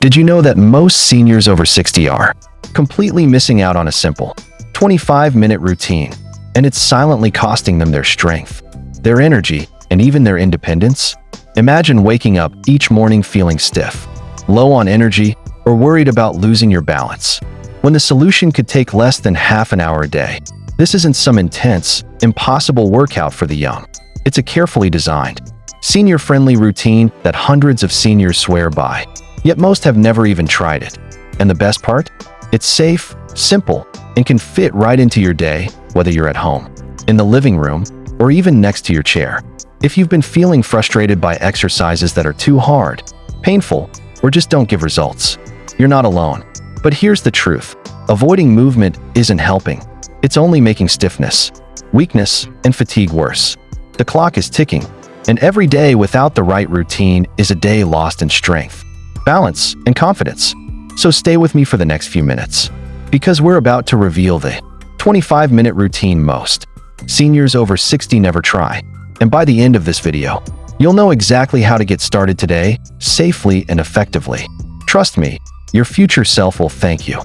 Did you know that most seniors over 60 are completely missing out on a simple 25-minute routine, and it's silently costing them their strength, their energy, and even their independence? Imagine waking up each morning feeling stiff, low on energy, or worried about losing your balance, when the solution could take less than half an hour a day. This isn't some intense, impossible workout for the young. It's a carefully designed, senior-friendly routine that hundreds of seniors swear by, yet most have never even tried it. And the best part? It's safe, simple, and can fit right into your day, whether you're at home, in the living room, or even next to your chair. If you've been feeling frustrated by exercises that are too hard, painful, or just don't give results, you're not alone. But here's the truth. Avoiding movement isn't helping. It's only making stiffness, weakness, and fatigue worse. The clock is ticking, and every day without the right routine is a day lost in strength, balance, and confidence. So stay with me for the next few minutes, because we're about to reveal the 25-minute routine most seniors over 60 never try. And by the end of this video, you'll know exactly how to get started today, safely and effectively. Trust me, your future self will thank you.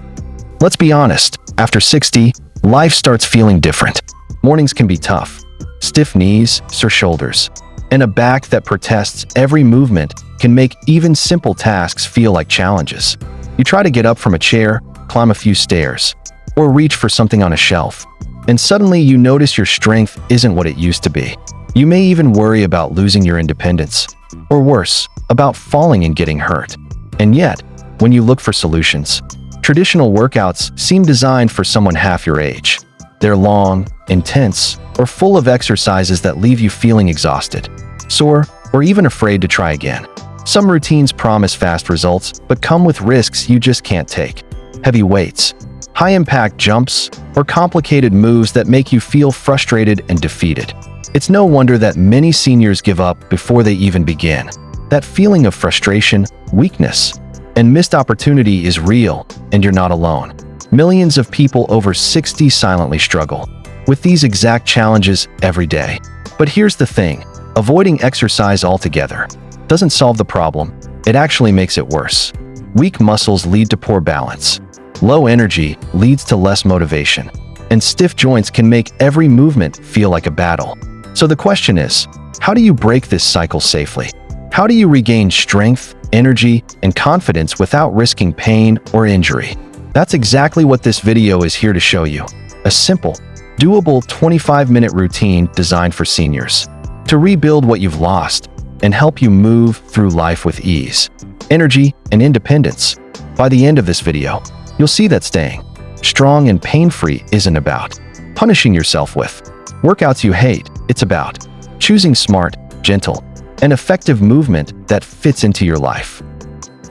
Let's be honest, after 60, life starts feeling different. Mornings can be tough. Stiff knees, sore shoulders, and a back that protests every movement can make even simple tasks feel like challenges. You try to get up from a chair, climb a few stairs, or reach for something on a shelf, and suddenly you notice your strength isn't what it used to be. You may even worry about losing your independence, or worse, about falling and getting hurt. And yet, when you look for solutions, traditional workouts seem designed for someone half your age. They're long, intense, or full of exercises that leave you feeling exhausted, sore, or even afraid to try again. Some routines promise fast results, but come with risks you just can't take. Heavy weights, high-impact jumps, or complicated moves that make you feel frustrated and defeated. It's no wonder that many seniors give up before they even begin. That feeling of frustration, weakness, and missed opportunity is real, and you're not alone. Millions of people over 60 silently struggle with these exact challenges every day. But here's the thing, avoiding exercise altogether doesn't solve the problem, it actually makes it worse. Weak muscles lead to poor balance. Low energy leads to less motivation, and stiff joints can make every movement feel like a battle. So the question is, how do you break this cycle safely? How do you regain strength, energy, and confidence without risking pain or injury? That's exactly what this video is here to show you. A simple, doable 25-minute routine designed for seniors to rebuild what you've lost and help you move through life with ease, energy, and independence. By the end of this video, you'll see that staying strong and pain-free isn't about punishing yourself with workouts you hate. It's about choosing smart, gentle, and effective movement that fits into your life.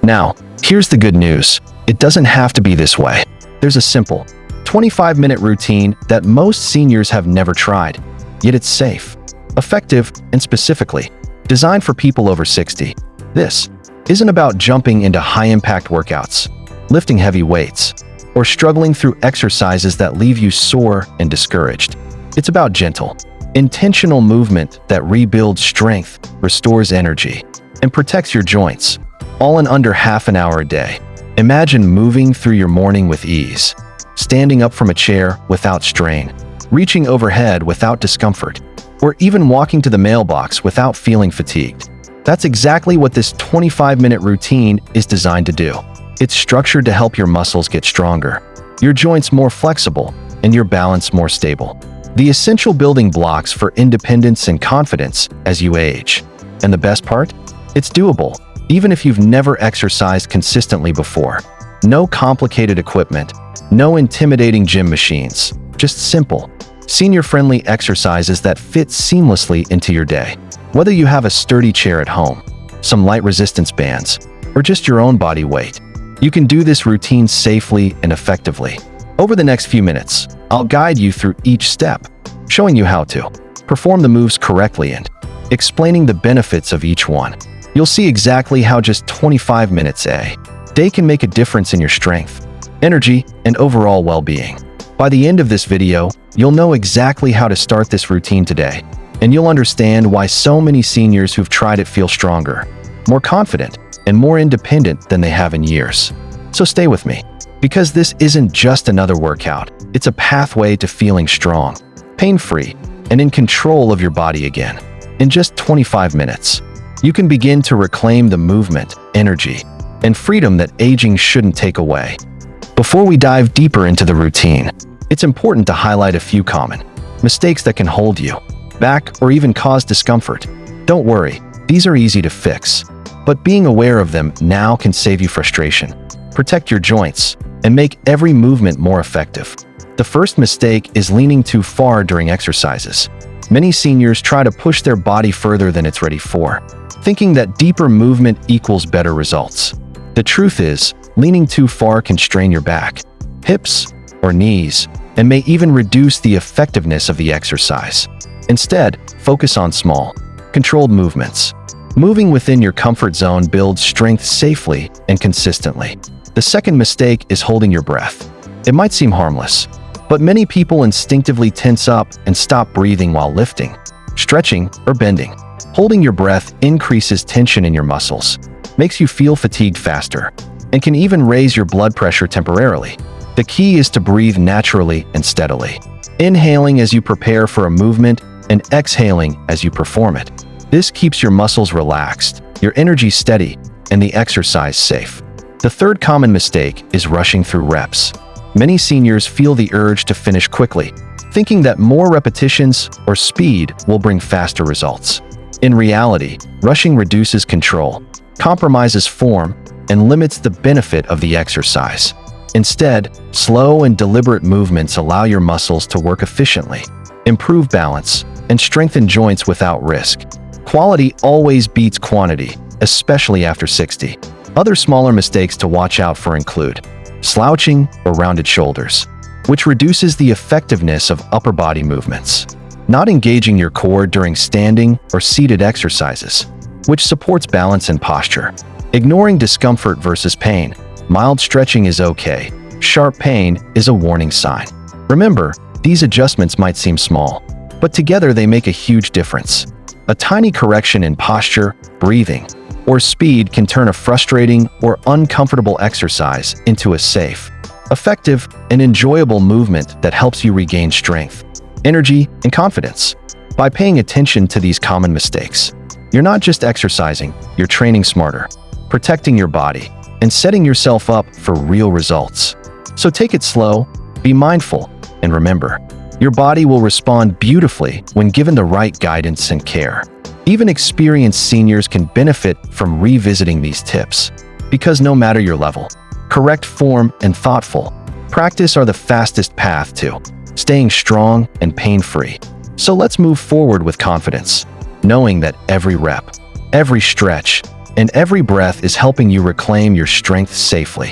Now, here's the good news. It doesn't have to be this way. There's a simple 25-minute routine that most seniors have never tried, yet it's safe, effective, and specifically designed for people over 60. This isn't about jumping into high-impact workouts, lifting heavy weights, or struggling through exercises that leave you sore and discouraged. It's about gentle, intentional movement that rebuilds strength, restores energy, and protects your joints, all in under half an hour a day. Imagine moving through your morning with ease, standing up from a chair without strain, reaching overhead without discomfort, or even walking to the mailbox without feeling fatigued. That's exactly what this 25-minute routine is designed to do. It's structured to help your muscles get stronger, your joints more flexible, and your balance more stable. The essential building blocks for independence and confidence as you age. And the best part? It's doable, even if you've never exercised consistently before. No complicated equipment, no intimidating gym machines, just simple, senior-friendly exercises that fit seamlessly into your day. Whether you have a sturdy chair at home, some light resistance bands, or just your own body weight, you can do this routine safely and effectively. Over the next few minutes, I'll guide you through each step, showing you how to perform the moves correctly and explaining the benefits of each one. You'll see exactly how just 25 minutes a day can make a difference in your strength, energy, and overall well-being. By the end of this video, you'll know exactly how to start this routine today, and you'll understand why so many seniors who've tried it feel stronger, more confident, and more independent than they have in years. So stay with me, because this isn't just another workout. It's a pathway to feeling strong, pain-free, and in control of your body again. In just 25 minutes, you can begin to reclaim the movement, energy, and freedom that aging shouldn't take away. Before we dive deeper into the routine, it's important to highlight a few common mistakes that can hold you back or even cause discomfort. Don't worry, these are easy to fix, but being aware of them now can save you frustration, protect your joints, and make every movement more effective. The first mistake is leaning too far during exercises. Many seniors try to push their body further than it's ready for, thinking that deeper movement equals better results. The truth is, leaning too far can strain your back, hips, or knees, and may even reduce the effectiveness of the exercise. Instead, focus on small, controlled movements. Moving within your comfort zone builds strength safely and consistently. The second mistake is holding your breath. It might seem harmless, but many people instinctively tense up and stop breathing while lifting, stretching, or bending. Holding your breath increases tension in your muscles, makes you feel fatigued faster, and can even raise your blood pressure temporarily. The key is to breathe naturally and steadily, inhaling as you prepare for a movement and exhaling as you perform it. This keeps your muscles relaxed, your energy steady, and the exercise safe. The third common mistake is rushing through reps. Many seniors feel the urge to finish quickly, thinking that more repetitions or speed will bring faster results. In reality, rushing reduces control, compromises form, and limits the benefit of the exercise. Instead, slow and deliberate movements allow your muscles to work efficiently, improve balance, and strengthen joints without risk. Quality always beats quantity, especially after 60. Other smaller mistakes to watch out for include slouching or rounded shoulders, which reduces the effectiveness of upper body movements. Not engaging your core during standing or seated exercises, which supports balance and posture. Ignoring discomfort versus pain. Mild stretching is okay. Sharp pain is a warning sign. Remember, these adjustments might seem small, but together they make a huge difference. A tiny correction in posture, breathing, or speed can turn a frustrating or uncomfortable exercise into a safe, effective, and enjoyable movement that helps you regain strength, energy, and confidence. By paying attention to these common mistakes, you're not just exercising, you're training smarter, protecting your body, and setting yourself up for real results. So take it slow, be mindful, and remember, your body will respond beautifully when given the right guidance and care. Even experienced seniors can benefit from revisiting these tips, because no matter your level, correct form and thoughtful practice are the fastest path to staying strong and pain-free. So let's move forward with confidence, knowing that every rep, every stretch, and every breath is helping you reclaim your strength safely.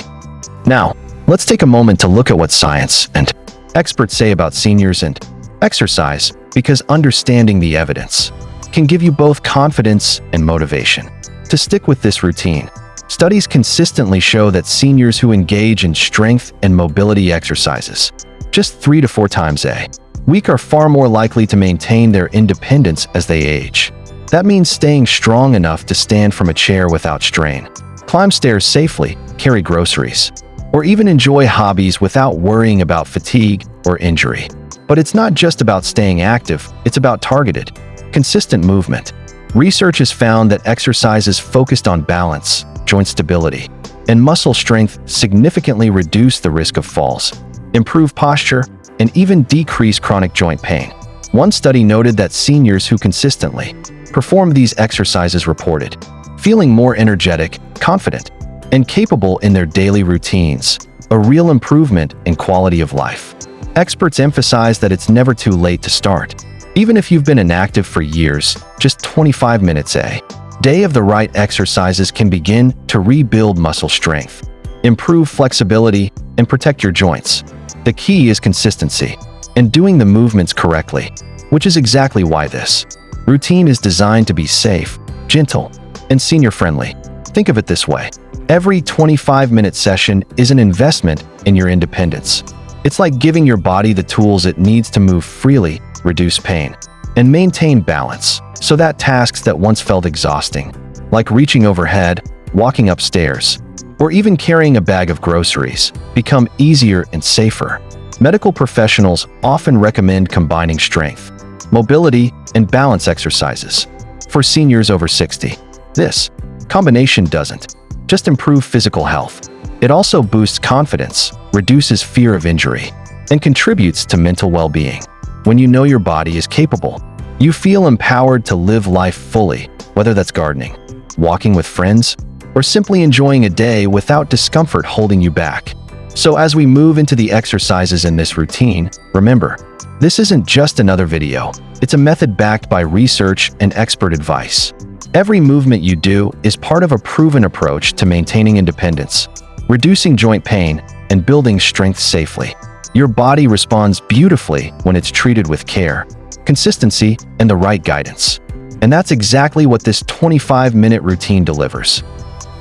Now, let's take a moment to look at what science and experts say about seniors and exercise, because understanding the evidence can give you both confidence and motivation to stick with this routine. Studies consistently show that seniors who engage in strength and mobility exercises just 3 to 4 times a week are far more likely to maintain their independence as they age. That means staying strong enough to stand from a chair without strain, climb stairs safely, carry groceries, or even enjoy hobbies without worrying about fatigue or injury. But it's not just about staying active, it's about targeted, consistent movement. Research has found that exercises focused on balance, joint stability, and muscle strength significantly reduce the risk of falls, improve posture, and even decrease chronic joint pain. One study noted that seniors who consistently perform these exercises reported feeling more energetic, confident, and capable in their daily routines, a real improvement in quality of life. Experts emphasize that it's never too late to start. Even if you've been inactive for years, just 25 minutes a day of the right exercises can begin to rebuild muscle strength, improve flexibility, and protect your joints. The key is consistency and doing the movements correctly, which is exactly why this routine is designed to be safe, gentle, and senior-friendly. Think of it this way. Every 25-minute session is an investment in your independence. It's like giving your body the tools it needs to move freely, reduce pain, and maintain balance, so that tasks that once felt exhausting, like reaching overhead, walking upstairs, or even carrying a bag of groceries become easier and safer. Medical professionals often recommend combining strength, mobility, and balance exercises for seniors over 60. This combination doesn't just improve physical health, it also boosts confidence, reduces fear of injury, and contributes to mental well-being. When you know your body is capable, you feel empowered to live life fully, whether that's gardening, walking with friends, or simply enjoying a day without discomfort holding you back. So as we move into the exercises in this routine, remember, this isn't just another video. It's a method backed by research and expert advice. Every movement you do is part of a proven approach to maintaining independence, reducing joint pain, and building strength safely. Your body responds beautifully when it's treated with care, consistency, and the right guidance. And that's exactly what this 25-minute routine delivers.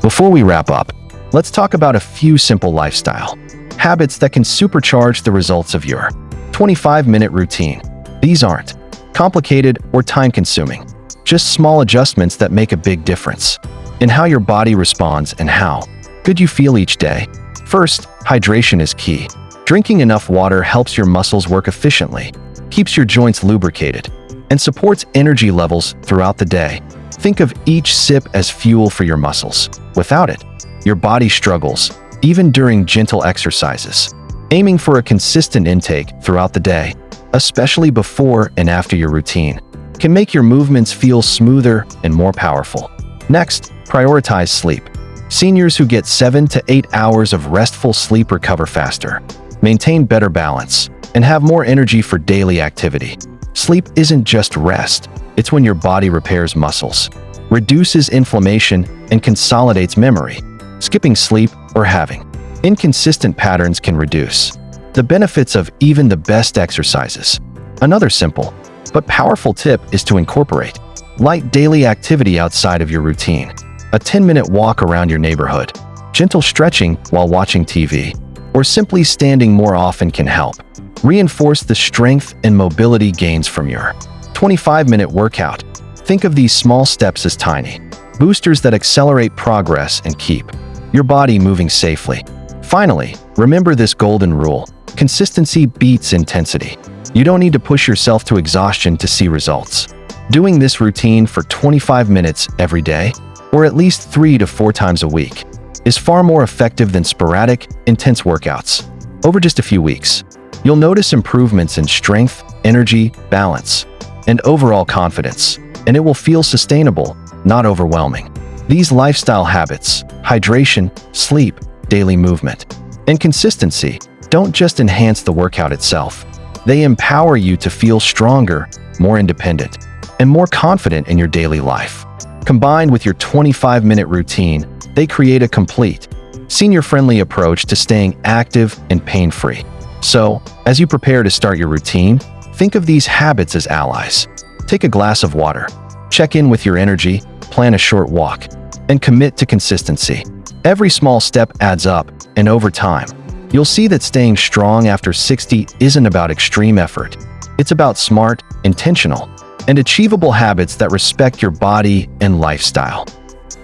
Before we wrap up, let's talk about a few simple lifestyle habits that can supercharge the results of your 25-minute routine. These aren't complicated or time-consuming, just small adjustments that make a big difference in how your body responds and how good you feel each day. First, hydration is key. Drinking enough water helps your muscles work efficiently, keeps your joints lubricated, and supports energy levels throughout the day. Think of each sip as fuel for your muscles. Without it, your body struggles, even during gentle exercises. Aiming for a consistent intake throughout the day, especially before and after your routine, can make your movements feel smoother and more powerful. Next, prioritize sleep. Seniors who get 7 to 8 hours of restful sleep recover faster, maintain better balance, and have more energy for daily activity. Sleep isn't just rest, it's when your body repairs muscles, reduces inflammation, and consolidates memory. Skipping sleep or having inconsistent patterns can reduce the benefits of even the best exercises. Another simple but powerful tip is to incorporate light daily activity outside of your routine. A 10-minute walk around your neighborhood, gentle stretching while watching TV, or simply standing more often can help reinforce the strength and mobility gains from your 25-minute workout. Think of these small steps as tiny boosters that accelerate progress and keep your body moving safely. Finally, remember this golden rule: consistency beats intensity. You don't need to push yourself to exhaustion to see results. Doing this routine for 25 minutes every day, or at least 3 to 4 times a week, is far more effective than sporadic, intense workouts. Over just a few weeks, you'll notice improvements in strength, energy, balance, and overall confidence, and it will feel sustainable, not overwhelming. These lifestyle habits, hydration, sleep, daily movement, and consistency, don't just enhance the workout itself. They empower you to feel stronger, more independent, and more confident in your daily life. Combined with your 25-minute routine, they create a complete, senior-friendly approach to staying active and pain-free. So, as you prepare to start your routine, think of these habits as allies. Take a glass of water, check in with your energy, plan a short walk, and commit to consistency. Every small step adds up, and over time, you'll see that staying strong after 60 isn't about extreme effort. It's about smart, intentional, and achievable habits that respect your body and lifestyle.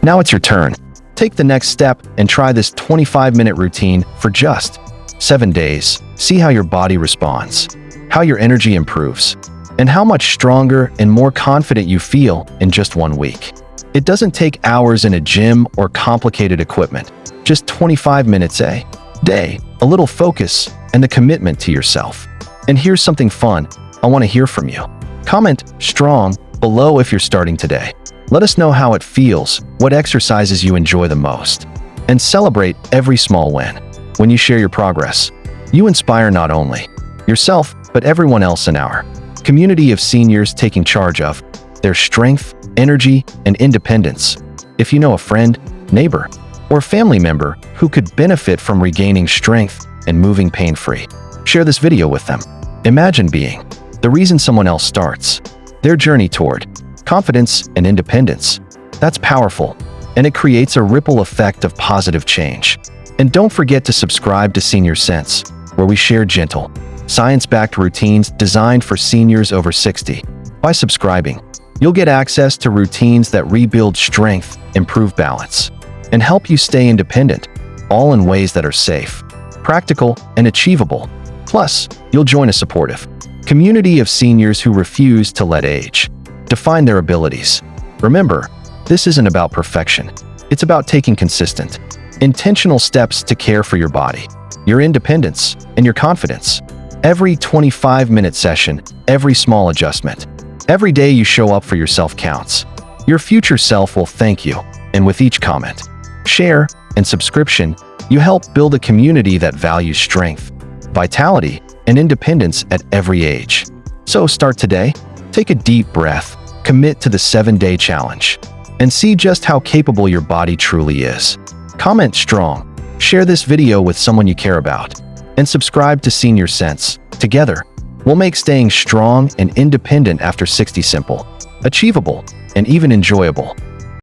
Now it's your turn. Take the next step and try this 25-minute routine for just 7 days. See how your body responds, how your energy improves, and how much stronger and more confident you feel in just 1 week. It doesn't take hours in a gym or complicated equipment, just 25 minutes a day, a little focus, and the commitment to yourself. And here's something fun. I want to hear from you. Comment "strong" below if you're starting today. Let us know how it feels, what exercises you enjoy the most, and celebrate every small win. When you share your progress, you inspire not only yourself, but everyone else in our community of seniors taking charge of their strength, energy, and independence. If you know a friend, neighbor, or family member who could benefit from regaining strength and moving pain-free, share this video with them. Imagine being the reason someone else starts their journey toward confidence and independence. That's powerful, and it creates a ripple effect of positive change. And don't forget to subscribe to Senior Sense, where we share gentle, science-backed routines designed for seniors over 60. By subscribing, you'll get access to routines that rebuild strength, improve balance, and help you stay independent, all in ways that are safe, practical, and achievable. Plus, you'll join a supportive community of seniors who refuse to let age define their abilities. Remember, this isn't about perfection. It's about taking consistent, intentional steps to care for your body, your independence, and your confidence. Every 25-minute session, every small adjustment, every day you show up for yourself counts. Your future self will thank you, and with each comment, share, and subscription, you help build a community that values strength, vitality, and independence at every age. So start today, take a deep breath, commit to the 7-day challenge, and see just how capable your body truly is. Comment strong, share this video with someone you care about, and subscribe to Senior Sense. Together, we'll make staying strong and independent after 60 simple, achievable, and even enjoyable.